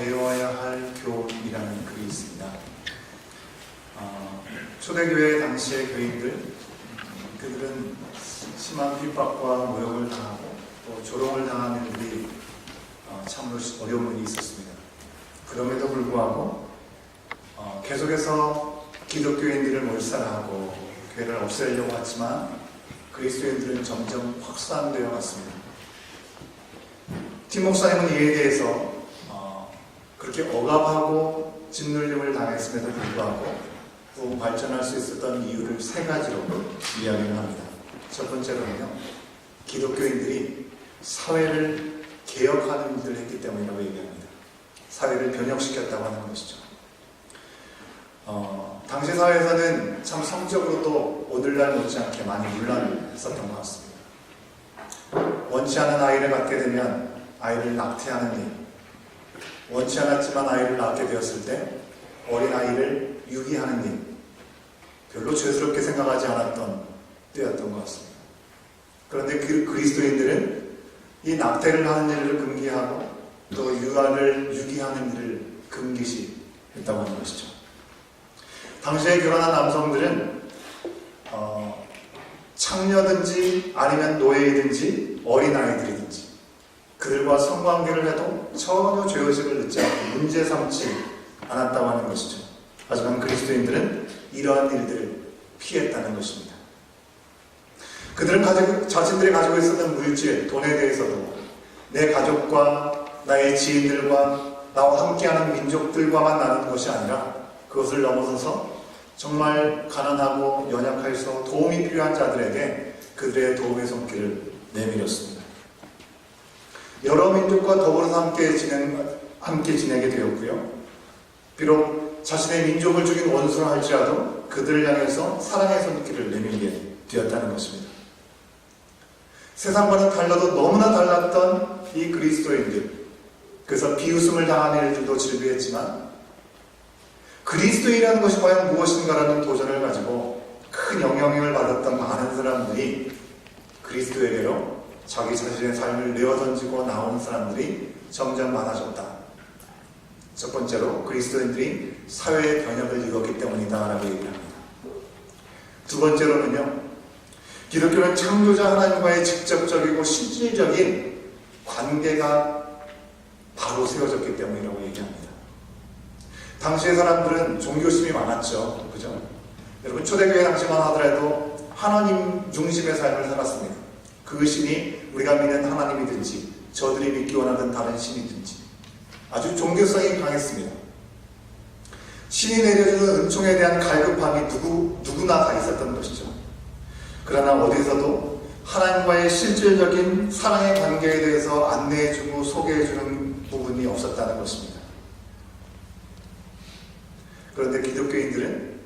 배워야 할 교훈이라는 글이 있습니다. 초대교회 당시의 교인들, 그들은 심한 핍박과 모욕을 당하고 또 조롱을 당하는 일이 참으로 어려운 일이 있었습니다. 그럼에도 불구하고 계속해서 기독교인들을 몰살하고 교회를 없애려고 했지만 그리스도인들은 점점 확산되어 갔습니다. 팀 목사님은 이에 대해서 그렇게 억압하고 짓눌림을 당했음에도 불구하고 또 발전할 수 있었던 이유를 세 가지로 이야기를 합니다. 첫 번째로는요, 기독교인들이 사회를 개혁하는 일을 했기 때문이라고 얘기합니다. 사회를 변혁시켰다고 하는 것이죠. 당시 사회에서는 참 성적으로도 오늘날 못지않게 많이 논란을 했었던 것 같습니다. 원치 않은 아이를 갖게 되면 아이를 낙태하는 일, 원치 않았지만 아이를 낳게 되었을 때 어린 아이를 유기하는 일, 별로 죄스럽게 생각하지 않았던 때였던 것 같습니다. 그런데 그리스도인들은 이 낙태를 하는 일을 금기하고 또 유기하는 일을 금기시했다고 하는 것이죠. 당시에 결혼한 남성들은 창녀든지 아니면 노예이든지 어린아이들이든지 그들과 성관계를 해도 전혀 죄의식을 넣지 않고 문제 삼지 않았다고 하는 것이죠. 하지만 그리스도인들은 이러한 일들을 피했다는 것입니다. 그들은 자신들이 가지고 있었던 물질, 돈에 대해서도 내 가족과 나의 지인들과 나와 함께하는 민족들과만 나누는 것이 아니라 그것을 넘어서서 정말 가난하고 연약해서 도움이 필요한 자들에게 그들의 도움의 손길을 내밀었습니다. 여러 민족과 더불어서 함께 지내게 되었고요. 비록 자신의 민족을 죽인 원수라 할지라도 그들을 향해서 사랑의 손길을 내밀게 되었다는 것입니다. 세상과는 달라도 너무나 달랐던 이 그리스도인들, 그래서 비웃음을 당하는 일들도 즐비했지만 그리스도인이라는 것이 과연 무엇인가라는 도전을 가지고 큰 영향력을 받았던 많은 사람들이 그리스도에게로 자기 자신의 삶을 내어던지고 나온 사람들이 점점 많아졌다. 첫 번째로 그리스도인들이 사회의 변혁을 이뤘기 때문이다 라고 얘기를 합니다. 두 번째로는요, 기독교는 창조자 하나님과의 직접적이고 실질적인 관계가 바로 세워졌기 때문이라고 얘기합니다. 당시의 사람들은 종교심이 많았죠. 그죠? 여러분, 초대교회 당시만 하더라도 하나님 중심의 삶을 살았습니다. 그 신이 우리가 믿는 하나님이든지 저들이 믿기 원하는 다른 신이든지 아주 종교성이 강했습니다. 신이 내려주는 은총에 대한 갈급함이 누구나 다 있었던 것이죠. 그러나 어디서도 하나님과의 실질적인 사랑의 관계에 대해서 안내해주고 소개해주는 부분이 없었다는 것입니다. 그런데 기독교인들은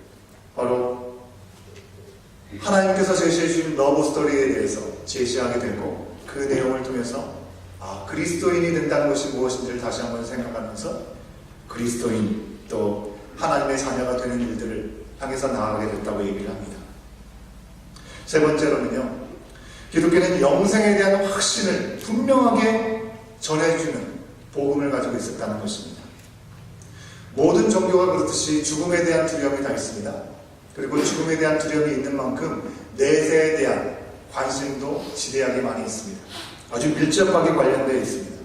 바로 하나님께서 제시해주신 러브 스토리에 대해서 제시하게 되고 그 내용을 통해서 그리스도인이 된다는 것이 무엇인지를 다시 한번 생각하면서 그리스도인 또 하나님의 자녀가 되는 일들을 향해서 나아가게 됐다고 얘기를 합니다. 세 번째로는요, 기독교는 영생에 대한 확신을 분명하게 전해주는 복음을 가지고 있었다는 것입니다. 모든 종교가 그렇듯이 죽음에 대한 두려움이 다 있습니다. 그리고 죽음에 대한 두려움이 있는 만큼 내세에 대한 관심도 지대하게 많이 있습니다. 아주 밀접하게 관련되어 있습니다.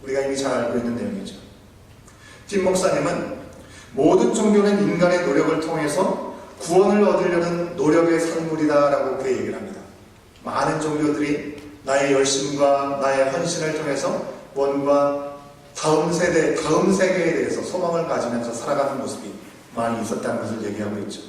우리가 이미 잘 알고 있는 내용이죠. 팀 목사님은 모든 종교는 인간의 노력을 통해서 구원을 얻으려는 노력의 산물이다라고 그렇게 얘기를 합니다. 많은 종교들이 나의 열심과 나의 헌신을 통해서 뭔가 다음 세계에 대해서 소망을 가지면서 살아가는 모습이 많이 있었다는 것을 얘기하고 있죠.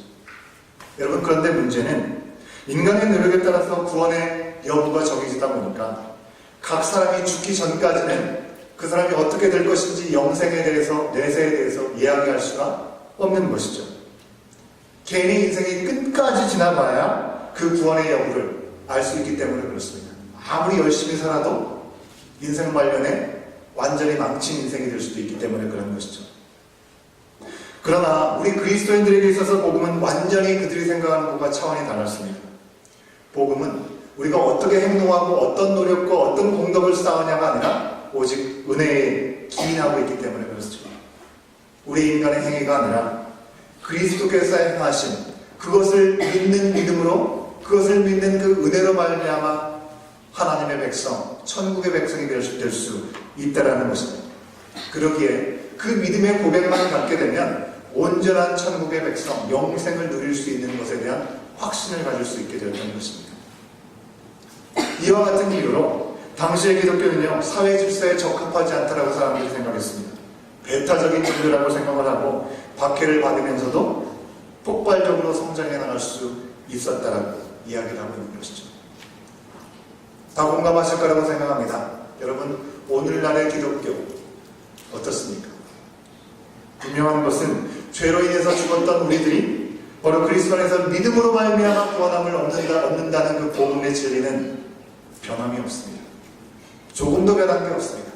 여러분, 그런데 문제는 인간의 노력에 따라서 구원의 여부가 정해지다 보니까 각 사람이 죽기 전까지는 그 사람이 어떻게 될 것인지 영생에 대해서, 내세에 대해서 이야기할 수가 없는 것이죠. 개인의 인생이 끝까지 지나봐야 그 구원의 여부를 알 수 있기 때문에 그렇습니다. 아무리 열심히 살아도 인생 말년에 완전히 망친 인생이 될 수도 있기 때문에 그런 것이죠. 그러나 우리 그리스도인들에게 있어서 복음은 완전히 그들이 생각하는 것과 차원이 달랐습니다. 복음은 우리가 어떻게 행동하고 어떤 노력과 어떤 공덕을 쌓으냐가 아니라 오직 은혜의 기인하고 있기 때문에 그렇죠. 우리 인간의 행위가 아니라 그리스도께서 행하신 그것을 믿는 믿음으로, 그것을 믿는 그 은혜로 말미암아 하나님의 백성, 천국의 백성이 될 수 있다라는 것입니다. 그러기에 그 믿음의 고백만 갖게 되면 온전한 천국의 백성, 영생을 누릴 수 있는 것에 대한 확신을 가질 수 있게 되었던 것입니다. 이와 같은 이유로 당시의 기독교는요, 사회 질서에 적합하지 않다라고 사람들이 생각했습니다. 배타적인 종교라고 생각을 하고 박해를 받으면서도 폭발적으로 성장해 나갈 수 있었다라고 이야기를 하고 있는 것이죠. 다 공감하실 거라고 생각합니다. 여러분, 오늘날의 기독교 어떻습니까? 분명한 것은 죄로 인해서 죽었던 우리들이 바로 그리스도 안에서 믿음으로 말미암아 구원함을 얻는다는 그 복음의 진리는 변함이 없습니다. 조금도 변한 게 없습니다.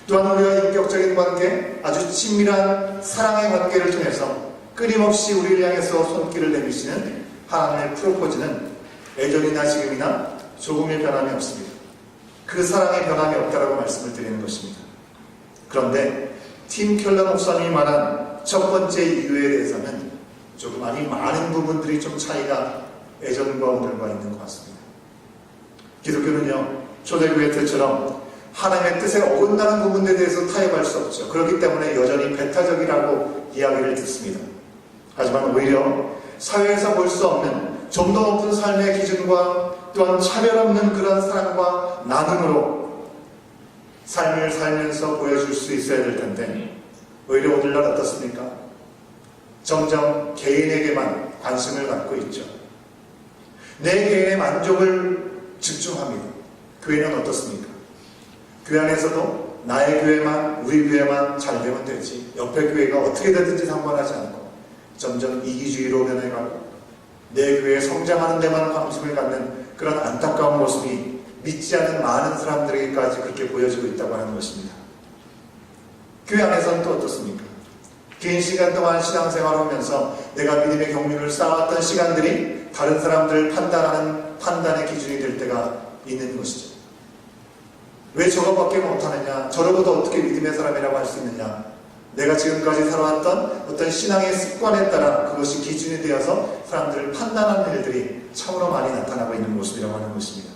또한 우리와 인격적인 관계, 아주 친밀한 사랑의 관계를 통해서 끊임없이 우리를 향해서 손길을 내미시는 하나님의 프로포즈는 예전이나 지금이나 조금의 변함이 없습니다. 그 사랑의 변함이 없다라고 말씀을 드리는 것입니다. 그런데 팀 켈러 목사님이 말한 첫 번째 이유에 대해서는 조금 아니 많은 부분들이 좀 차이가 예전과 오늘과 있는 것 같습니다. 기독교는요, 초대교회 때처럼 하나님의 뜻에 어긋나는 부분에 대해서 타협할 수 없죠. 그렇기 때문에 여전히 배타적이라고 이야기를 듣습니다. 하지만 오히려 사회에서 볼 수 없는 좀 더 높은 삶의 기준과 또한 차별 없는 그런 사랑과 나눔으로 삶을 살면서 보여줄 수 있어야 될 텐데 오히려 오늘날 어떻습니까? 점점 개인에게만 관심을 갖고 있죠. 내 개인의 만족을 집중합니다. 교회는 어떻습니까? 교회 안에서도 나의 교회만, 우리 교회만 잘 되면 되지, 옆에 교회가 어떻게 되든지 상관하지 않고 점점 이기주의로 변해가고 내 교회에 성장하는 데만 관심을 갖는 그런 안타까운 모습이 믿지 않는 많은 사람들에게까지 그렇게 보여지고 있다고 하는 것입니다. 교회 안에서는 또 어떻습니까? 긴 시간 동안 신앙생활을 하면서 내가 믿음의 경륜을 쌓아왔던 시간들이 다른 사람들을 판단하는 판단의 기준이 될 때가 있는 것이죠. 왜 저것밖에 못하느냐, 저러고도 어떻게 믿음의 사람이라고 할 수 있느냐, 내가 지금까지 살아왔던 어떤 신앙의 습관에 따라 그것이 기준이 되어서 사람들을 판단하는 일들이 참으로 많이 나타나고 있는 모습이라고 하는 것입니다.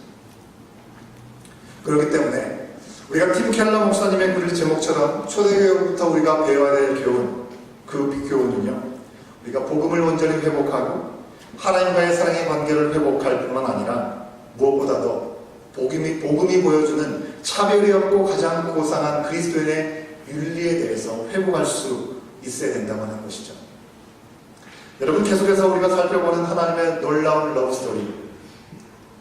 그렇기 때문에 우리가 팀 켈러 목사님의 글 제목처럼 초대교회부터 우리가 배워야 될 교훈, 그 교훈은요, 우리가 복음을 온전히 회복하고 하나님과의 사랑의 관계를 회복할 뿐만 아니라 무엇보다도 복음이 보여주는 차별이 없고 가장 고상한 그리스도인의 윤리에 대해서 회복할 수 있어야 된다고 하는 것이죠. 여러분, 계속해서 우리가 살펴보는 하나님의 놀라운 러브스토리,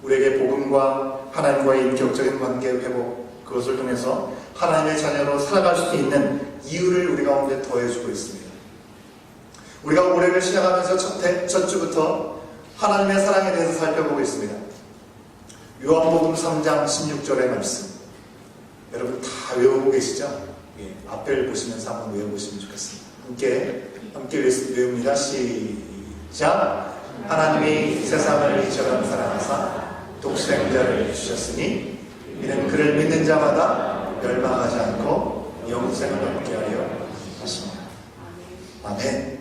우리에게 복음과 하나님과의 인격적인 관계 회복, 그것을 통해서 하나님의 자녀로 살아갈 수 있는 이유를 우리 가운데 더해주고 있습니다. 우리가 올해를 시작하면서 첫 주부터 하나님의 사랑에 대해서 살펴보고 있습니다. 요한복음 3장 16절의 말씀, 여러분 다 외우고 계시죠? 예, 앞에를 보시면서 한번 외워보시면 좋겠습니다. 함께 외웁니다. 시작. 하나님이 세상을 이처럼 사랑하사 독생자를 주셨으니 이는 그를 믿는 자마다 멸망하지 않고 영생을 얻게 하려 하십니다. 아멘.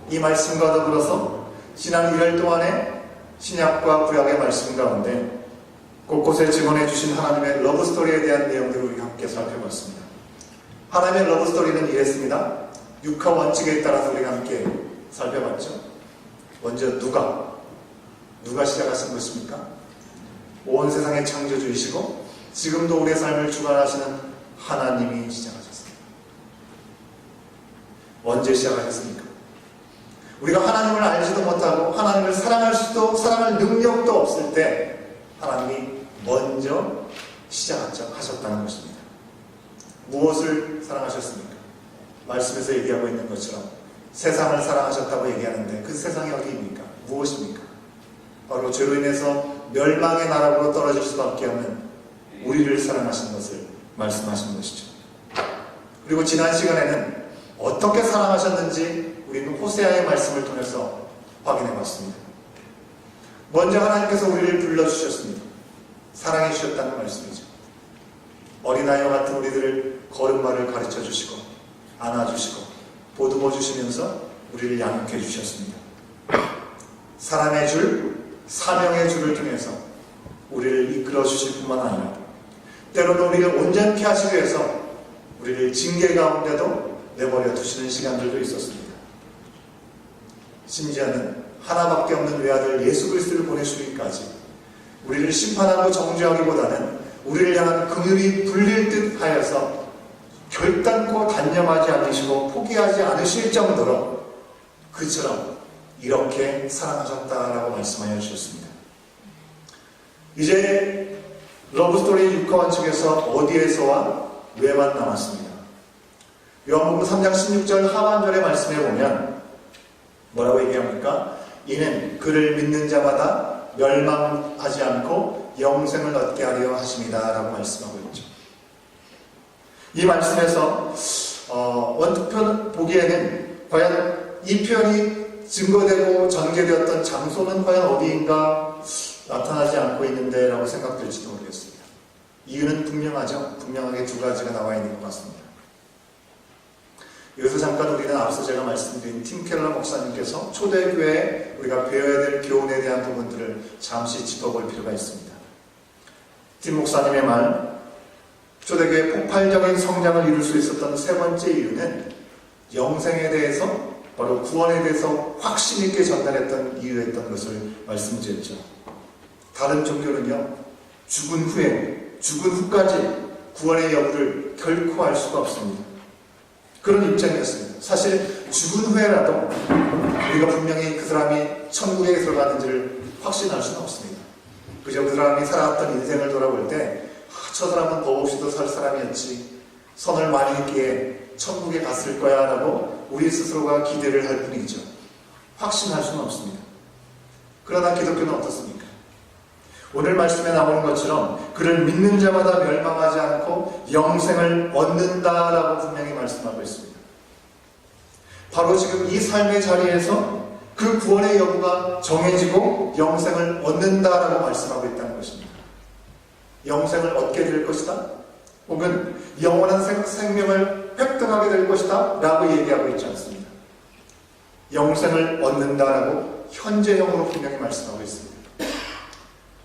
이 말씀과 더불어서 지난 1월 동안에 신약과 구약의 말씀 가운데 곳곳에 증언해 주신 하나님의 러브스토리에 대한 내용들을 우리 함께 살펴봤습니다. 하나님의 러브스토리는 이랬습니다. 육하 원칙에 따라서 우리가 함께 살펴봤죠. 먼저 누가 시작하신 것입니까? 온 세상의 창조주이시고 지금도 우리의 삶을 주관하시는 하나님이 시작하셨습니다. 언제 시작하셨습니까? 우리가 하나님을 알지도 못하고 하나님을 사랑할 능력도 없을 때 하나님이 먼저 시작하셨다는 것입니다. 무엇을 사랑하셨습니까? 말씀에서 얘기하고 있는 것처럼 세상을 사랑하셨다고 얘기하는데 그 세상이 어디입니까? 무엇입니까? 바로 죄로 인해서 멸망의 나락으로 떨어질 수밖에 없는 우리를 사랑하신 것을 말씀하신 것이죠. 그리고 지난 시간에는 어떻게 사랑하셨는지 우리는 호세아의 말씀을 통해서 확인해 봤습니다. 먼저 하나님께서 우리를 불러주셨습니다. 사랑해 주셨다는 말씀이죠. 어린아이와 같은 우리들을 걸음마를 가르쳐 주시고 안아주시고 보듬어 주시면서 우리를 양육해 주셨습니다. 사랑의 줄, 사명의 줄을 통해서 우리를 이끌어 주실 뿐만 아니라 때로는 우리를 온전케 하시기 위해서 우리를 징계 가운데도 내버려 두시는 시간들도 있었습니다. 심지어는 하나밖에 없는 외아들 예수 그리스도를 보내주기까지 우리를 심판하고 정죄하기보다는 우리를 향한 긍휼이 불릴 듯 하여서 결단코 단념하지 않으시고 포기하지 않으실 정도로 그처럼 이렇게 사랑하셨다라고 말씀하여 주셨습니다. 이제 러브스토리 6화원 측에서 어디에서와 왜만 남았습니다. 요한복음 3장 16절 하반절의 말씀에 보면 뭐라고 얘기합니까? 이는 그를 믿는 자마다 멸망하지 않고 영생을 얻게 하려 하십니다 라고 말씀하고 있죠. 이 말씀에서 원투표 보기에는 과연 이 표현이 증거되고 전개되었던 장소는 과연 어디인가 나타나지 않고 있는데 라고 생각될지도 모르겠습니다. 이유는 분명하죠. 분명하게 두 가지가 나와 있는 것 같습니다. 여기서 잠깐 우리는 앞서 제가 말씀드린 팀 켈러 목사님께서 초대교회에 우리가 배워야 될 교훈에 대한 부분들을 잠시 짚어볼 필요가 있습니다. 팀 목사님의 말, 초대교회의 폭발적인 성장을 이룰 수 있었던 세 번째 이유는 영생에 대해서, 바로 구원에 대해서 확신 있게 전달했던 이유였던 것을 말씀드렸죠. 다른 종교는요, 죽은 후까지 구원의 여부를 결코 알 수가 없습니다. 그런 입장이었습니다. 사실 죽은 후에라도 우리가 분명히 그 사람이 천국에 들어가는지를 확신할 수는 없습니다. 그저 그 사람이 살아왔던 인생을 돌아볼 때 저 사람은 법 없이도 살 사람이었지, 선을 많이 했기에 천국에 갔을 거야 라고 우리 스스로가 기대를 할 뿐이죠. 확신할 수는 없습니다. 그러나 기독교는 어떻습니까? 오늘 말씀에 나오는 것처럼 그를 믿는 자마다 멸망하지 않고 영생을 얻는다라고 분명히 말씀하고 있습니다. 바로 지금 이 삶의 자리에서 그 구원의 여부가 정해지고 영생을 얻는다라고 말씀하고 있다는 것입니다. 영생을 얻게 될 것이다, 혹은 영원한 생명을 획득하게 될 것이다 라고 얘기하고 있지 않습니다. 영생을 얻는다라고 현재형으로 분명히 말씀하고 있습니다.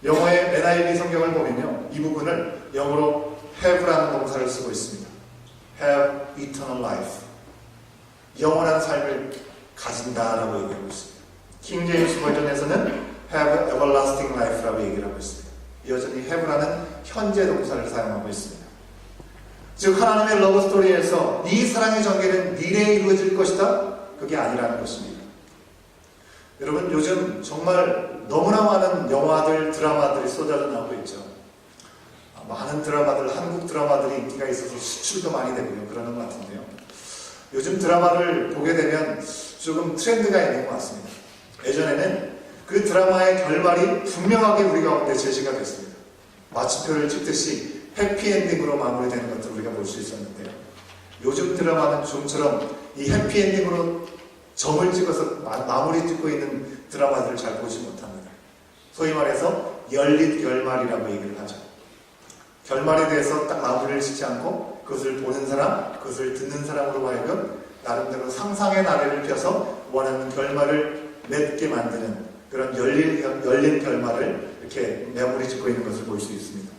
영어의 NIV 성경을 보면요, 이 부분을 영어로 have라는 동사를 쓰고 있습니다. have eternal life, 영원한 삶을 가진다라고 얘기하고 있습니다. 킹 제임스 버전에서는 have everlasting life라고 얘기를 하고 있습니다. 여전히 have라는 현재 동사를 사용하고 있습니다. 즉 하나님의 러브 스토리에서 네 사랑의 전개는 미래에 이루어질 것이다, 그게 아니라는 것입니다. 여러분, 요즘 정말 너무나 많은 영화들, 드라마들이 쏟아져 나오고 있죠. 많은 드라마들, 한국 드라마들이 인기가 있어서 수출도 많이 되고요, 그러는 것 같은데요. 요즘 드라마를 보게 되면 조금 트렌드가 있는 것 같습니다. 예전에는 그 드라마의 결말이 분명하게 우리 가운데 제시가 됐습니다. 마침표를 찍듯이 해피엔딩으로 마무리되는 것들을 우리가 볼 수 있었는데요. 요즘 드라마는 좀처럼 이 해피엔딩으로 점을 찍어서 마무리 짓고 있는 드라마들을 잘 보지 못합니다. 소위 말해서 열린 결말이라고 얘기를 하죠. 결말에 대해서 딱 마무리를 짓지 않고 그것을 보는 사람, 그것을 듣는 사람으로 하여금 나름대로 상상의 나래를 펴서 원하는 결말을 맺게 만드는 그런 열린 결말을 이렇게 마무리 짓고 있는 것을 볼 수 있습니다.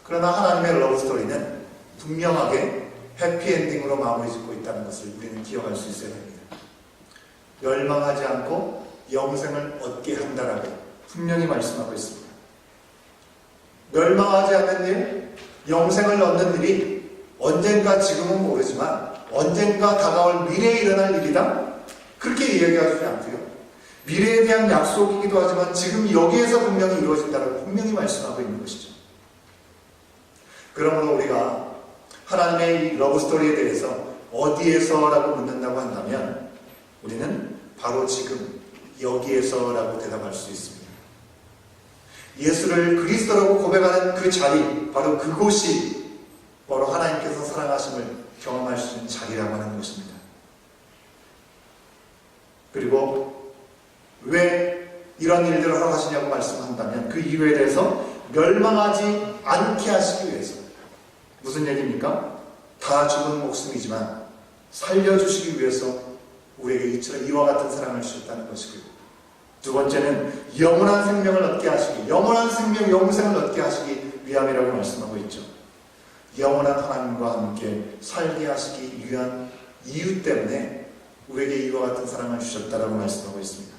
그러나 하나님의 러브 스토리는 분명하게 해피엔딩으로 마무리 짓고 있다는 것을 우리는 기억할 수 있어야 됩니다. 멸망하지 않고 영생을 얻게 한다라고 분명히 말씀하고 있습니다. 멸망하지 않는 일, 영생을 얻는 일이 언젠가, 지금은 모르지만 언젠가 다가올 미래에 일어날 일이다, 그렇게 이야기하지 않고요, 미래에 대한 약속이기도 하지만 지금 여기에서 분명히 이루어진다고 분명히 말씀하고 있는 것이죠. 그러므로 우리가 하나님의 이 러브스토리에 대해서 어디에서라고 묻는다고 한다면 우리는 바로 지금 여기에서라고 대답할 수 있습니다. 예수를 그리스도라고 고백하는 그 자리, 바로 그곳이 바로 하나님께서 사랑하심을 경험할 수 있는 자리라고 하는 것입니다. 그리고 왜 이런 일들을 허락하시냐고 말씀한다면 그 이유에 대해서 멸망하지 않게 하시기 위해서. 무슨 얘기입니까? 다 죽은 목숨이지만 살려주시기 위해서 우리에게 이와 같은 사랑을 주셨다는 것이고요. 두 번째는 영원한 생명을 얻게 하시기, 영원한 생명, 영생을 얻게 하시기 위함이라고 말씀하고 있죠. 영원한 하나님과 함께 살게 하시기 위한 이유 때문에 우리에게 이와 같은 사랑을 주셨다라고 말씀하고 있습니다.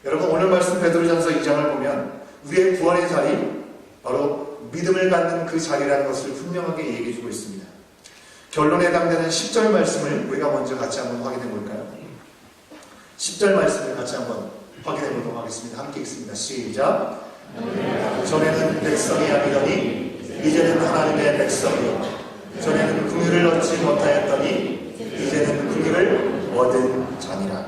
여러분, 오늘 말씀 베드로전서 2장을 보면 우리의 구원의 자리, 바로 믿음을 갖는 그 자리라는 것을 분명하게 얘기해주고 있습니다. 결론에 해당되는 10절 말씀을 우리가 먼저 같이 한번 확인해 볼까요? 10절 말씀을 같이 한번 확인해 보도록 하겠습니다. 함께 읽습니다. 시작. 전에는 백성이 아니더니 이제는 하나님의 백성이요, 전에는 긍휼을 얻지 못하였더니 이제는 긍휼을 얻은 자니라.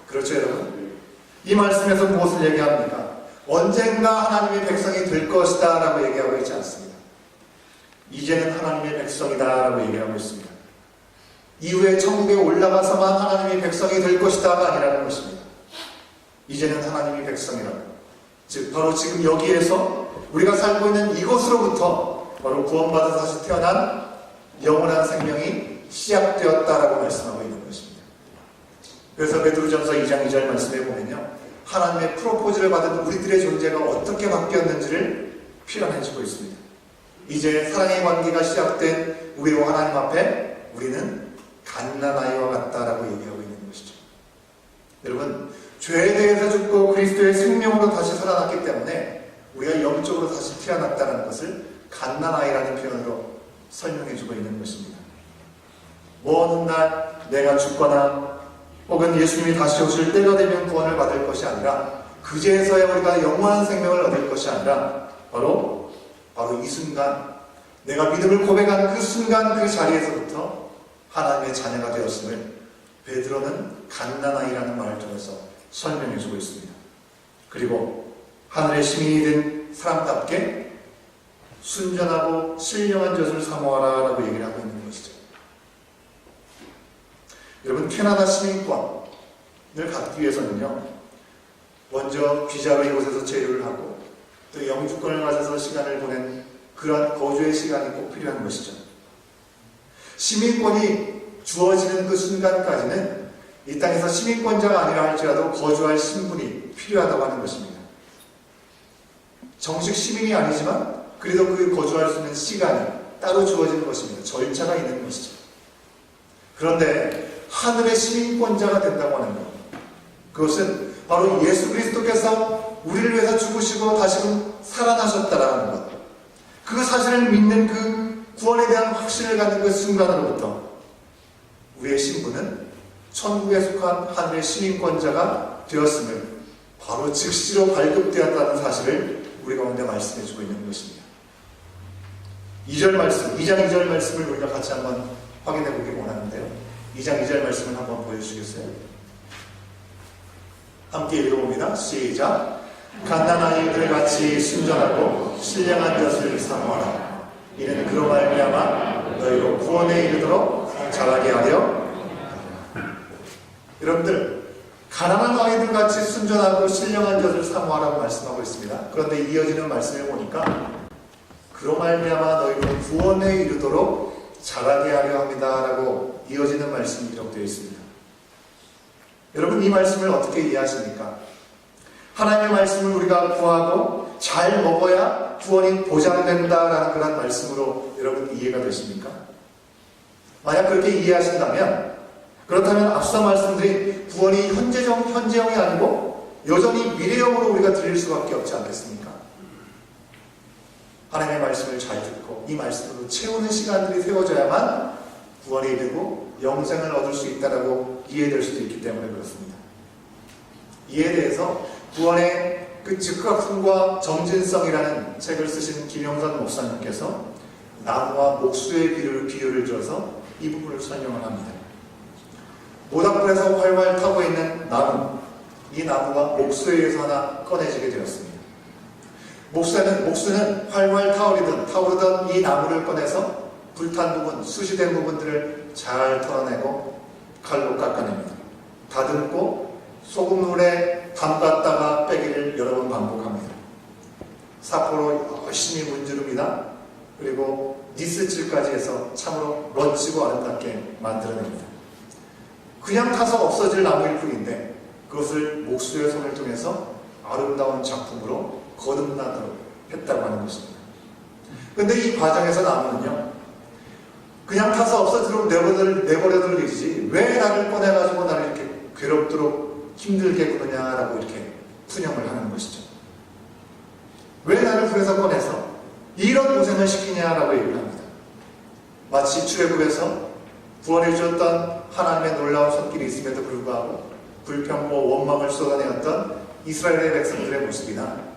그렇죠, 여러분? 이 말씀에서 무엇을 얘기합니까? 언젠가 하나님의 백성이 될 것이다 라고 얘기하고 있지 않습니다. 이제는 하나님의 백성이다 라고 얘기하고 있습니다. 이후에 천국에 올라가서만 하나님의 백성이 될 것이다가 아니라는 것입니다. 이제는 하나님의 백성이라고, 즉 바로 지금 여기에서 우리가 살고 있는 이곳으로부터 바로 구원받아 다시 태어난 영원한 생명이 시작되었다라고 말씀하고 있는 것입니다. 그래서 베드로전서 2장 2절 말씀에 보면요, 하나님의 프로포즈를 받은 우리들의 존재가 어떻게 바뀌었는지를 표현해주고 있습니다. 이제 사랑의 관계가 시작된 우리와 하나님 앞에 우리는 갓난아이와 같다라고 얘기하고 있는 것이죠. 여러분, 죄에 대해서 죽고 그리스도의 생명으로 다시 살아났기 때문에 우리가 영적으로 다시 태어났다는 것을 갓난아이라는 표현으로 설명해주고 있는 것입니다. 먼 날 내가 죽거나 혹은 예수님이 다시 오실 때가 되면 구원을 받을 것이 아니라 그제서야 우리가 영원한 생명을 얻을 것이 아니라 바로 이 순간, 내가 믿음을 고백한 그 순간 그 자리에서부터 하나님의 자녀가 되었음을 베드로는 갓난아이라는 말을 통해서 설명해주고 있습니다. 그리고 하늘의 시민이 된 사람답게 순전하고 신령한 젖을 사모하라 라고 얘기를 하고 있는 것이죠. 여러분, 캐나다 시민권을 갖기 위해서는요, 먼저 비자로 이곳에서 체류를 하고 또 영주권을 가져서 시간을 보낸 그러한 거주의 시간이 꼭 필요한 것이죠. 시민권이 주어지는 그 순간까지는 이 땅에서 시민권자가 아니라 할지라도 거주할 신분이 필요하다고 하는 것입니다. 정식 시민이 아니지만 그래도 그 거주할 수 있는 시간이 따로 주어지는 것입니다. 절차가 있는 것이죠. 그런데 하늘의 시민권자가 된다고 하는 것, 그것은 바로 예수 그리스도께서 우리를 위해서 죽으시고 다시금 살아나셨다라는 것, 그 사실을 믿는 그 구원에 대한 확신을 갖는 그 순간으로부터 우리의 신분은 천국에 속한 하늘의 시민권자가 되었음을 바로 즉시로 발급되었다는 사실을 우리 가운데 말씀해주고 있는 것입니다. 2절 말씀, 2장 2절 말씀을 우리가 같이 한번 확인해 보기 원하는데요. 2장 2절 말씀을 한번 보여주시겠어요? 함께 읽어봅니다. 시작. 갓난아이들 같이 순전하고 신령한 젖을 사모하라. 이는 그로 말미암아 너희로 구원에 이르도록 자라게 하려. 여러분들, 가난한 아이들 같이 순전하고 신령한 젖을 사모하라고 말씀하고 있습니다. 그런데 이어지는 말씀을 보니까 그로 말미암아 너희로 구원에 이르도록 자라게 하려 합니다 라고 이어지는 말씀이 기록되어 있습니다. 여러분, 이 말씀을 어떻게 이해하십니까? 하나님의 말씀을 우리가 구하고 잘 먹어야 구원이 보장된다라는 그런 말씀으로 여러분 이해가 되십니까? 만약 그렇게 이해하신다면, 그렇다면 앞서 말씀드린 구원이 현재형이 아니고 여전히 미래형으로 우리가 드릴 수밖에 없지 않겠습니까? 하나님의 말씀을 잘 듣고 이 말씀으로 채우는 시간들이 세워져야만 구원에 이르고 영생을 얻을 수 있다라고 이해될 수도 있기 때문에 그렇습니다. 이에 대해서 구원의 그 즉각성과 정진성이라는 책을 쓰신 김영선 목사님께서 나무와 목수의 비유를 들어서 이 부분을 설명을 합니다. 모닥불에서 활활 타고 있는 나무, 이 나무가 목수에 의해서 하나 꺼내지게 되었습니다. 목수는 활활 타오르던 이 나무를 꺼내서 불탄 부분, 수시된 부분들을 잘 털어내고 칼로 깎아냅니다. 다듬고 소금물에 담갔다가 빼기를 여러 번 반복합니다. 사포로 열심히 문지릅니다. 그리고 니스칠까지 해서 참으로 멋지고 아름답게 만들어냅니다. 그냥 타서 없어질 나무일 뿐인데 그것을 목수의 손을 통해서 아름다운 작품으로 거듭나도록 했다고 하는 것입니다. 그런데 이 과정에서 나무는요, 그냥 타서 없어지도록 내버려둘 일이지 왜 나를 꺼내가지고 나를 이렇게 괴롭도록 힘들게 구느냐라고 이렇게 푸념을 하는 것이죠. 왜 나를 불에서 꺼내서 이런 고생을 시키냐라고 얘기를 합니다. 마치 출애굽에서 구원해 주었던 하나님의 놀라운 손길이 있음에도 불구하고 불평과 원망을 쏟아내었던 이스라엘의 백성들의 모습이나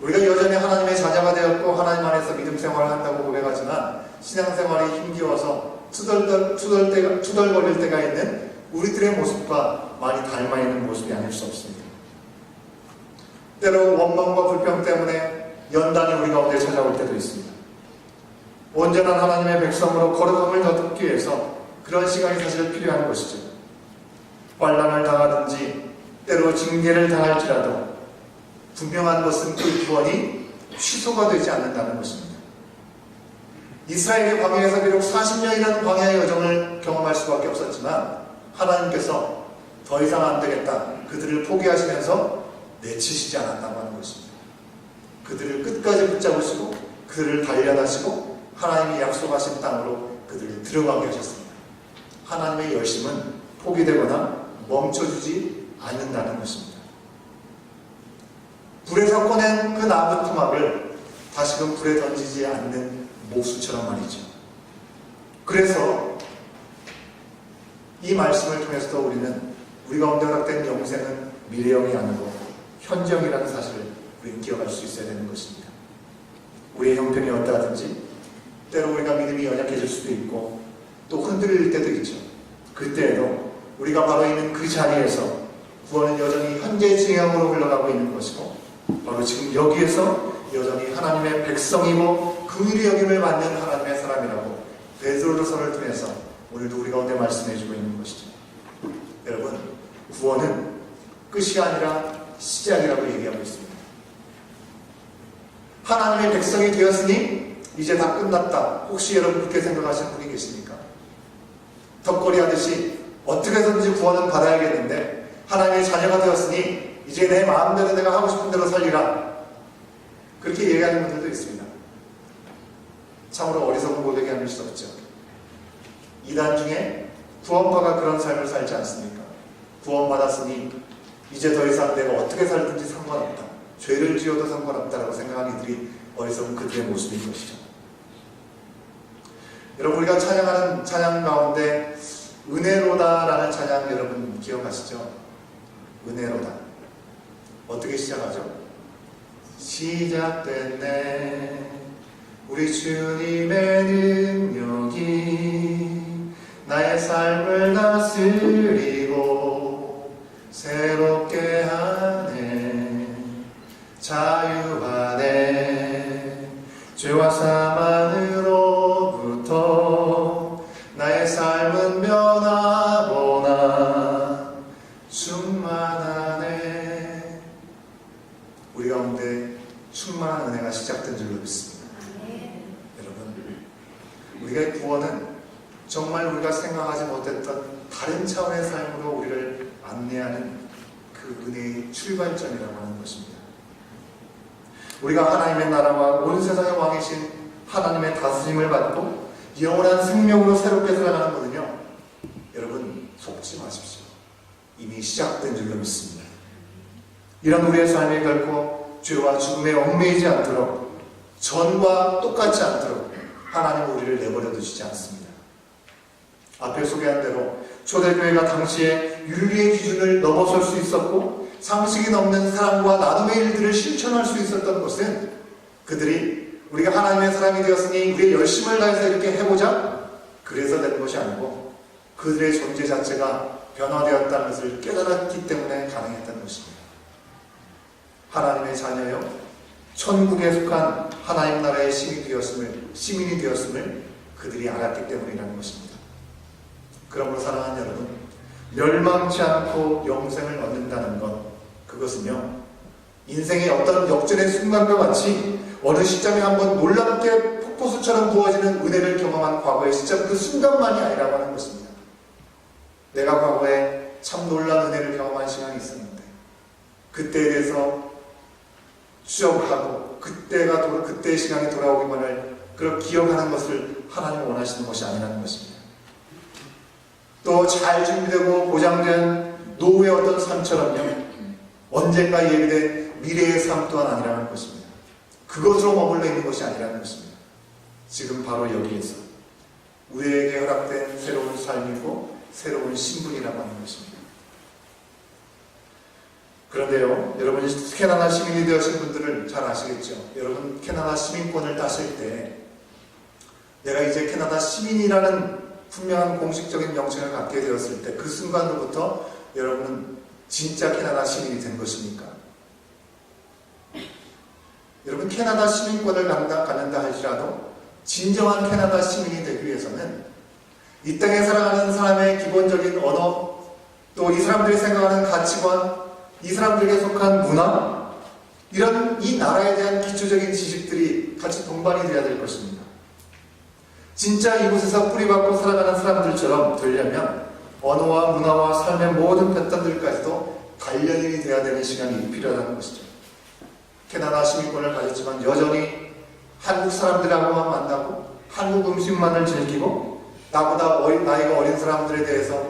우리가 여전히 하나님의 자녀가 되었고 하나님 안에서 믿음 생활을 한다고 고백하지만 신앙생활이 힘겨워서 투덜거릴 때가 있는 우리들의 모습과 많이 닮아 있는 모습이 아닐 수 없습니다. 때로 원망과 불평 때문에 연단이 우리 가운데 찾아올 때도 있습니다. 온전한 하나님의 백성으로 거룩함을 더듬기 위해서 그런 시간이 사실 필요한 것이죠. 환난을 당하든지 때로 징계를 당할지라도 분명한 것은 그 구원이 취소가 되지 않는다는 것입니다. 이스라엘의 광야에서 비록 40년이라는 광야의 여정을 경험할 수밖에 없었지만 하나님께서 더 이상 안 되겠다, 그들을 포기하시면서 내치시지 않았다고 하는 것입니다. 그들을 끝까지 붙잡으시고 그들을 단련하시고 하나님이 약속하신 땅으로 그들을 들어가게 하셨습니다. 하나님의 열심은 포기되거나 멈춰주지 않는다는 것입니다. 불에서 꺼낸 그 나무 토막을 다시금 불에 던지지 않는 목수처럼 말이죠. 그래서 이 말씀을 통해서도 우리는 우리 가운데 허락된 영생은 미래형이 아니고 현재형이라는 사실을 우리는 기억할 수 있어야 되는 것입니다. 우리의 형편이 어떠하든지 때로 우리가 믿음이 연약해질 수도 있고 또 흔들릴 때도 있죠. 그때에도 우리가 바로 있는 그 자리에서 구원은 여전히 현재 진행으로 흘러가고 있는 것이고 바로 지금 여기에서 여전히 하나님의 백성이고 긍휼히 여김을 받는 하나님의 사람이라고 베드로서를 통해서 오늘도 우리 가운데 말씀해주고 있는 것이죠. 여러분, 구원은 끝이 아니라 시작이라고 얘기하고 있습니다. 하나님의 백성이 되었으니 이제 다 끝났다. 혹시 여러분 그렇게 생각하시는 분이 계십니까? 덕거리 하듯이 어떻게 해서든지 구원은 받아야겠는데 하나님의 자녀가 되었으니 이제 내 마음대로 내가 하고 싶은 대로 살리라. 그렇게 얘기하는 분들도 있습니다. 참으로 어리석은 고백이 아닐 수 없죠. 이단 중에 구원파가 그런 삶을 살지 않습니까? 구원받았으니 이제 더 이상 내가 어떻게 살든지 상관없다. 죄를 지어도 상관없다라고 생각하는 이들이 어리석은 그들의 모습인 것이죠. 여러분, 우리가 찬양하는 찬양 가운데 은혜로다라는 찬양 여러분 기억하시죠? 은혜로다. 어떻게 시작하죠? 시작됐네 우리 주님의 능력이 나의 삶을 다스리고 새롭게 하네 자유하네 죄와 사망으로부터 나의 삶은 변하거나 충만하네. 우리 가운데 충만한 은혜가 시작된 줄로 믿습니다. 여러분, 우리의 구원은 정말 우리가 생각하지 못했던 다른 차원의 삶으로 우리를 안내하는 그 은혜의 출발점이라고 하는 것입니다. 우리가 하나님의 나라와 온 세상의 왕이신 하나님의 다스림을 받고 영원한 생명으로 새롭게 살아가는 것은요, 여러분 속지 마십시오. 이미 시작된 줄로 믿습니다. 이런 우리의 삶이 결코 죄와 죽음에 얽매이지 않도록, 전과 똑같지 않도록 하나님은 우리를 내버려 두시지 않습니다. 앞에 소개한 대로 초대교회가 당시에 윤리의 기준을 넘어설 수 있었고 상식이 넘는 사랑과 나눔의 일들을 실천할 수 있었던 것은 그들이 우리가 하나님의 사람이 되었으니 우리의 열심을 다해서 이렇게 해보자 그래서 된 것이 아니고 그들의 존재 자체가 변화되었다는 것을 깨달았기 때문에 가능했던 것입니다. 하나님의 자녀요, 천국에 속한 하나님 나라의 시민이 되었음을 그들이 알았기 때문이라는 것입니다. 그러므로 사랑하는 여러분, 멸망치 않고 영생을 얻는다는 것, 그것은요 인생의 어떤 역전의 순간과 같이 어느 시점에 한번 놀랍게 폭포수처럼 부어지는 은혜를 경험한 과거의 시점 그 순간만이 아니라고 하는 것입니다. 내가 과거에 참 놀라운 은혜를 경험한 시간이 있었는데 그때에 대해서 추억하고 그때의 시간이 돌아오기만을 그렇게 기억하는 것을 하나님 원하시는 것이 아니라는 것입니다. 또 잘 준비되고 보장된 노후의 어떤 삶처럼요, 언젠가 예비된 미래의 삶 또한 아니라는 것입니다. 그것으로 머물러 있는 것이 아니라는 것입니다. 지금 바로 여기에서 우리에게 허락된 새로운 삶이고 새로운 신분이라고 하는 것입니다. 그런데요, 여러분이 캐나다 시민이 되어신 분들은 잘 아시겠죠? 여러분 캐나다 시민권을 따실 때 내가 이제 캐나다 시민이라는 분명한 공식적인 명칭을 갖게 되었을 때 그 순간으로부터 여러분은 진짜 캐나다 시민이 된 것입니까? 여러분 캐나다 시민권을 갖는다 할지라도 진정한 캐나다 시민이 되기 위해서는 이 땅에 살아가는 사람의 기본적인 언어, 또 이 사람들이 생각하는 가치관, 이 사람들에게 속한 문화, 이런 이 나라에 대한 기초적인 지식들이 같이 동반이 되어야 될 것입니다. 진짜 이곳에서 뿌리박고 살아가는 사람들처럼 되려면 언어와 문화와 삶의 모든 패턴들까지도 단련이 되어야 되는 시간이 필요하다는 것이죠. 캐나다 시민권을 가졌지만 여전히 한국 사람들하고만 만나고 한국 음식만을 즐기고 나보다 나이가 어린 사람들에 대해서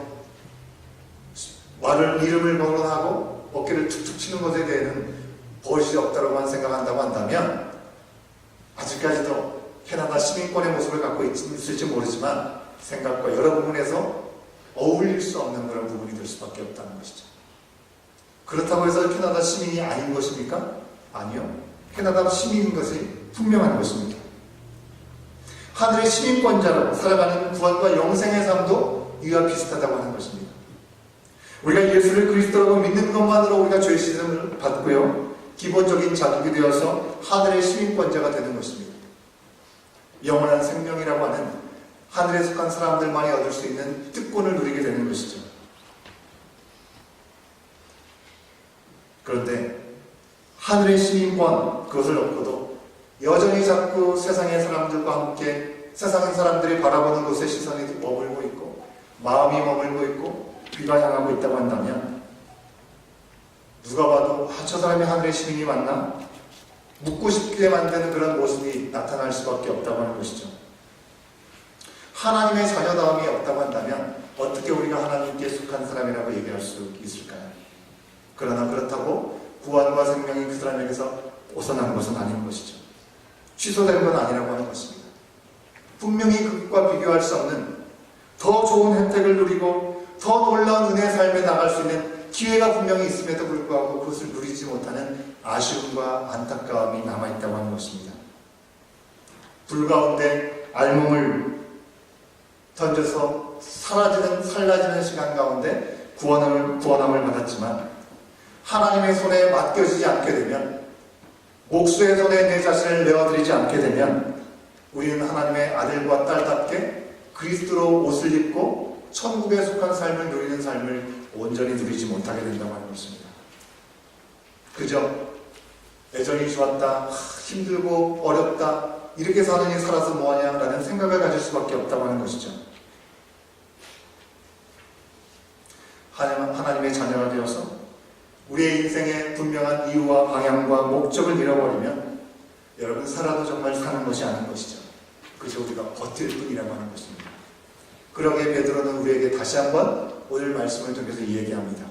이름을 거론하고 어깨를 툭툭 치는 것에 대해서는 버릇이 없다고만 생각한다고 한다면 아직까지도 캐나다 시민권의 모습을 갖고 있을지 모르지만 생각과 여러 부분에서 어울릴 수 없는 그런 부분이 될 수밖에 없다는 것이죠. 그렇다고 해서 캐나다 시민이 아닌 것입니까? 아니요. 캐나다 시민인 것이 분명한 것입니다. 하늘의 시민권자로 살아가는 구원과 영생의 삶도 이와 비슷하다고 하는 것입니다. 우리가 예수를 그리스도라고 믿는 것만으로 우리가 죄 씻음을 받고요, 기본적인 자격이 되어서 하늘의 시민권자가 되는 것입니다. 영원한 생명이라고 하는 하늘에 속한 사람들만이 얻을 수 있는 특권을 누리게 되는 것이죠. 그런데 하늘의 시민권, 그것을 놓고도 여전히 자꾸 세상의 사람들과 함께 세상의 사람들이 바라보는 곳에 시선이 머물고 있고 마음이 머물고 있고 귀가 향하고 있다고 한다면 누가 봐도 저 사람이 하늘의 시민이 맞나? 묻고 싶게 만드는 그런 모습이 나타날 수밖에 없다고 하는 것이죠. 하나님의 자녀다움이 없다고 한다면 어떻게 우리가 하나님께 속한 사람이라고 얘기할 수 있을까요? 그러나 그렇다고 구원과 생명이 그 사람에게서 벗어난 것은 아닌 것이죠. 취소된 건 아니라고 하는 것입니다. 분명히 그것과 비교할 수 없는 더 좋은 혜택을 누리고 더 놀라운 은혜의 삶에 나갈 수 있는 기회가 분명히 있음에도 불구하고 그것을 누리지 못하는 아쉬움과 안타까움이 남아있다고 하는 것입니다. 불 가운데 알몸을 던져서 사라지는 시간 가운데 구원함을 받았지만 하나님의 손에 맡겨지지 않게 되면, 목수의 손에 내 자신을 내어드리지 않게 되면 우리는 하나님의 아들과 딸답게 그리스도로 옷을 입고 천국에 속한 삶을 누리는 삶을 온전히 누리지 못하게 된다고 하는 것입니다. 그저 애정이 좋았다, 힘들고 어렵다, 이렇게 사느니 살아서 뭐하냐라는 생각을 가질 수밖에 없다고 하는 것이죠. 하나님의 자녀가 되어서 우리의 인생의 분명한 이유와 방향과 목적을 잃어버리면 여러분 살아도 정말 사는 것이 아닌 것이죠. 그저 우리가 버틸 뿐이라고 하는 것입니다. 그러기에 베드로는 우리에게 다시 한번 오늘 말씀을 통해서 얘기합니다.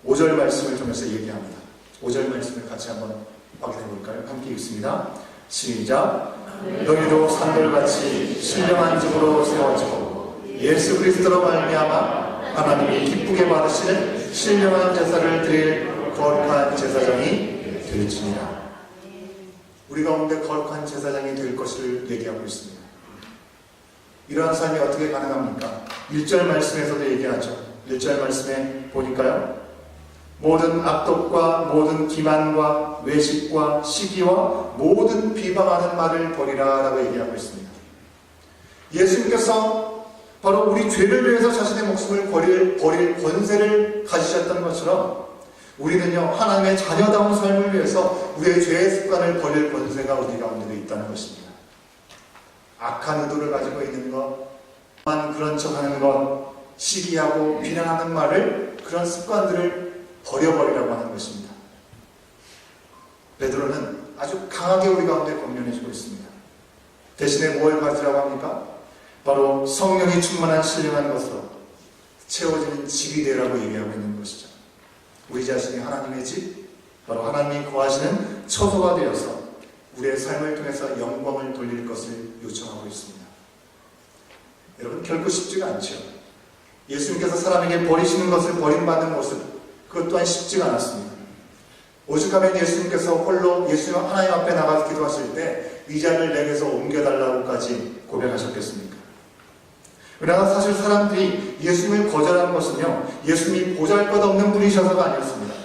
5절 말씀을 통해서 얘기합니다. 5절 말씀을 같이 한번 확인해 볼까요? 함께 읽습니다. 시작. 너희도 산돌같이 신령한 집으로 세워지고 예수 그리스도로 말미암아 하나님이 기쁘게 받으시는 신령한 제사를 드릴 거룩한 제사장이 될지니라. 우리 가운데 거룩한 제사장이 될 것을 얘기하고 있습니다. 이러한 삶이 어떻게 가능합니까? 1절 말씀에서도 얘기하죠. 1절 말씀에 보니까요, 모든 악독과 모든 기만과 외식과 시기와 모든 비방하는 말을 버리라 라고 얘기하고 있습니다. 예수님께서 바로 우리 죄를 위해서 자신의 목숨을 버릴 권세를 가지셨던 것처럼 우리는요, 하나님의 자녀다운 삶을 위해서 우리의 죄의 습관을 버릴 권세가 우리 가운데 있다는 것입니다. 악한 의도를 가지고 있는 것, 그런 척하는 것, 시기하고 비난하는 말을, 그런 습관들을 버려버리라고 하는 것입니다. 베드로는 아주 강하게 우리 가운데 권면해주고 있습니다. 대신에 뭘 가지라고 합니까? 바로 성령이 충만한 신령한 것으로 채워지는 집이 되라고 얘기하고 있는 것이죠. 우리 자신이 하나님의 집, 바로 하나님이 거하시는 처소가 되어서 우리의 삶을 통해서 영광을 돌릴 것을 요청하고 있습니다. 여러분, 결코 쉽지가 않죠. 예수님께서 사람에게 버리시는 것을 버림받는 모습, 그것 또한 쉽지가 않았습니다. 오죽하면 예수님께서 홀로 예수님 하나님 앞에 나가서 기도하실 때 이 잔을 내게서 옮겨달라고까지 고백하셨겠습니까? 그러나 사실 사람들이 예수님을 거절한 것은요, 예수님이 보잘것없는 분이셔서가 아니었습니다.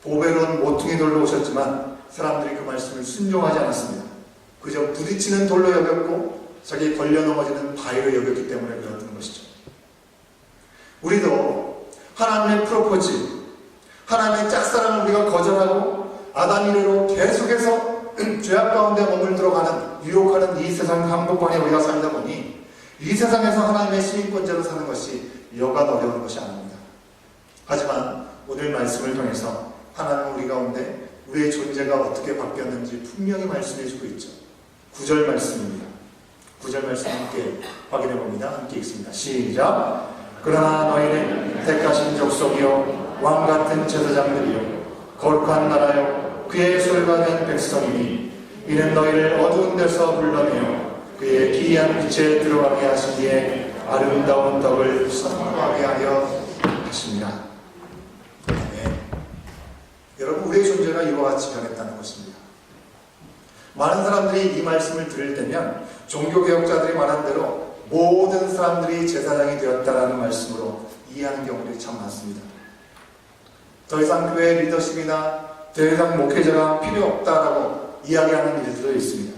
보배로운 모퉁이 돌로 오셨지만 사람들이 그 말씀을 순종하지 않았습니다. 그저 부딪히는 돌로 여겼고 자기 걸려 넘어지는 바위로 여겼기 때문에 그랬던 것이죠. 우리도 하나님의 프로포즈, 하나님의 짝사랑을 우리가 거절하고 아담 이래로 계속해서 죄악 가운데 머물들어가는, 유혹하는 이 세상 한복판에 우리가 살다 보니 이 세상에서 하나님의 시민권자로 사는 것이 여간 어려운 것이 아닙니다. 하지만 오늘 말씀을 통해서 하나님은 우리 가운데 우리의 존재가 어떻게 바뀌었는지 분명히 말씀해주고 있죠. 9절 말씀입니다. 9절 말씀 함께 확인해 봅니다. 함께 읽습니다. 시작. 그러나 너희는 택하신 족속이요 왕같은 제사장들이요 거룩한 나라요 그의 소유가 된 백성이니 이는 너희를 어두운 데서 불러내어 그의 기이한 빛에 들어가게 하시기에 아름다운 덕을 선포하게 하려 하십니다. 네. 여러분, 우리의 존재가 이와 같이 변했다는 것입니다. 많은 사람들이 이 말씀을 들을 때면 종교개혁자들이 말한 대로 모든 사람들이 제사장이 되었다라는 말씀으로 이해하는 경우들이 참 많습니다. 더 이상 교회 리더십이나 더 이상 목회자가 필요 없다라고 이야기하는 일들도 있습니다.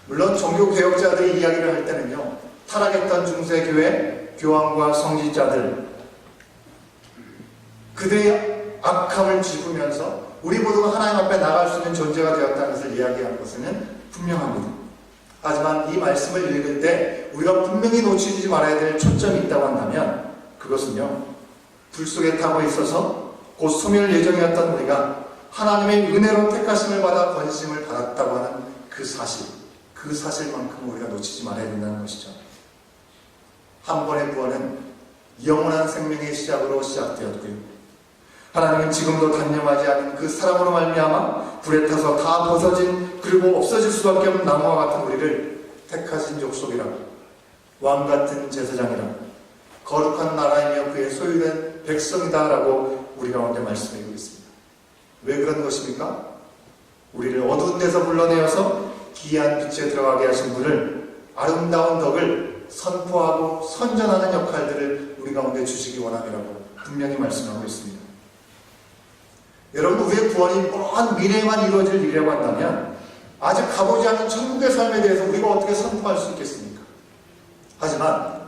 물론 종교개혁자들이 이야기를 할 때는요, 타락했던 중세교회 교황과 성직자들, 그들의 악함을 짚으면서 우리 모두가 하나님 앞에 나갈 수 있는 존재가 되었다는 것을 이야기하는 것은 분명합니다. 하지만 이 말씀을 읽을 때 우리가 분명히 놓치지 말아야 될 초점이 있다고 한다면 그것은요, 불 속에 타고 있어서 곧 소멸 예정이었던 우리가 하나님의 은혜로 택하심을 받아 권심을 받았다고 하는 그 사실만큼 우리가 놓치지 말아야 된다는 것이죠. 한 번의 구원은 영원한 생명의 시작으로 시작되었고요, 하나님은 지금도 단념하지 않은 그 사랑으로 말미암아 불에 타서 다 벗어진, 그리고 없어질 수밖에 없는 나무와 같은 우리를 택하신 족속이라고, 왕같은 제사장이라고, 거룩한 나라이며 그의 소유된 백성이다라고 우리 가운데 말씀해주고 있습니다. 왜 그런 것입니까? 우리를 어두운 데서 불러내어서 기이한 빛에 들어가게 하신 분을, 아름다운 덕을 선포하고 선전하는 역할들을 우리 가운데 주시기 원함이라고 분명히 말씀하고 있습니다. 여러분, 우리의 구원이 먼 미래에만 이루어질 일이라고 한다면 아직 가보지 않은 천국의 삶에 대해서 우리가 어떻게 선포할 수 있겠습니까? 하지만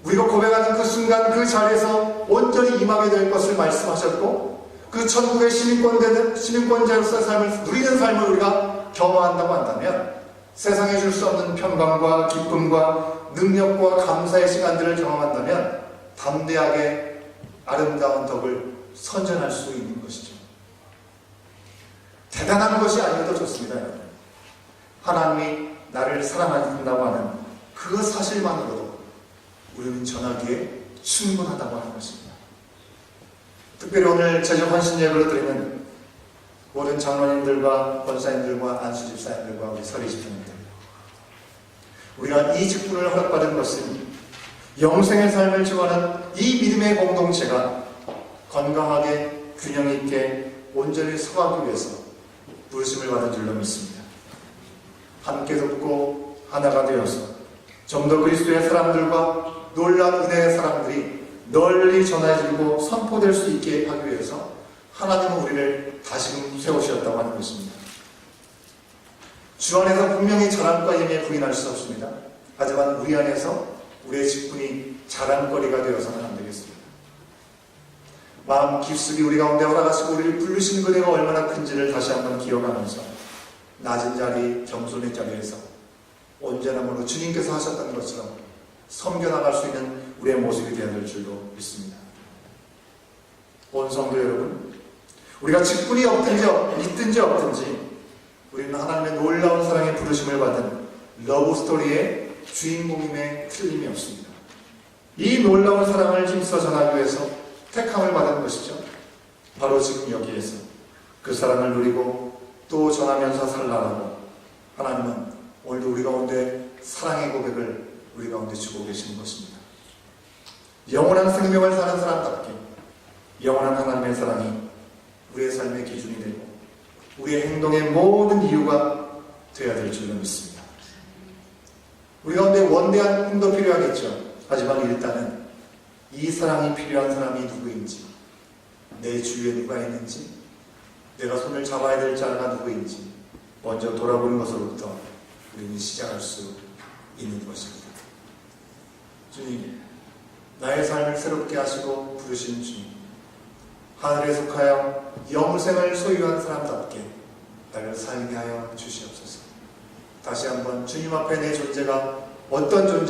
우리가 고백하는 그 순간 그 자리에서 온전히 임하게 될 것을 말씀하셨고, 그 천국의 시민권자로서의 삶을 누리는 삶을 우리가 경험한다고 한다면 세상에 줄 수 없는 평강과 기쁨과 능력과 감사의 시간들을 경험한다면 담대하게 아름다운 덕을 선전할 수 있는 것이죠. 대단한 것이 아니어도 좋습니다. 여러분. 하나님이 나를 사랑하신다고 하는 그 사실만으로도 우리는 전하기에 충분하다고 하는 것입니다. 특별히 오늘 제주 헌신 예배로 드리는 모든 장로님들과 권사님들과 안수집사님들과 우리 서리집사님들, 우리가 이 직분을 허락받은 것은 영생의 삶을 지원하는 이 믿음의 공동체가 건강하게 균형 있게 온전히 서가기 위해서 부르심을 받은 줄로 믿습니다. 함께 돕고 하나가 되어서 좀 더 그리스도의 사람들과 놀라운 은혜의 사람들이 널리 전해지고 선포될 수 있게 하기 위해서 하나님은 우리를 다시금 세우셨다고 하는 것입니다. 주 안에서 분명히 자랑과 예미에 부인할 수 없습니다. 하지만 우리 안에서 우리의 직분이 자랑거리가 되어서는 안 되겠습니다. 마음 깊숙이 우리 가운데 허락하시고 우리를 부르신 그대가 얼마나 큰지를 다시 한번 기억하면서 낮은 자리, 겸손의 자리에서 언제나 모두 주님께서 하셨던 것처럼 섬겨나갈 수 있는 우리의 모습이 되어야 될 줄로 믿습니다. 온 성도 여러분, 우리가 직분이 없든지 있든지 없든지 우리는 하나님의 놀라운 사랑에 부르심을 받은 러브 스토리의 주인공임에 틀림이 없습니다. 이 놀라운 사랑을 힘써 전하기 위해서 택함을 받은 것이죠. 바로 지금 여기에서 그 사랑을 누리고 또 전하면서 살라라고 하나님은 오늘도 우리 가운데 사랑의 고백을 우리 가운데 주고 계시는 것입니다. 영원한 생명을 사는 사람답게 영원한 하나님의 사랑이 우리의 삶의 기준이 되고 우리의 행동의 모든 이유가 되어야 될 줄로 믿습니다. 우리 가운데 원대한 꿈도 필요하겠죠. 하지만 일단은 이 사랑이 필요한 사람이 누구인지, 내 주위에 누가 있는지, 내가 손을 잡아야 될 자가 누구인지 먼저 돌아보는 것으로부터 우리는 시작할 수 있는 것입니다. 주님, 나의 삶을 새롭게 하시고 부르신 주님, 하늘에 속하여 영생을 소유한 사람답게 나를 살게 하여 주시옵소서. 다시 한번 주님 앞에 내 존재가 어떤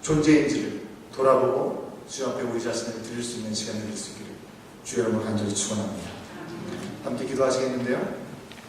존재인지를 돌아보고 주 앞에 우리 자신을 드릴 수 있는 시간이 될 수 있기를 주 여러분 간절히 축원합니다. 함께 기도하시겠는데요.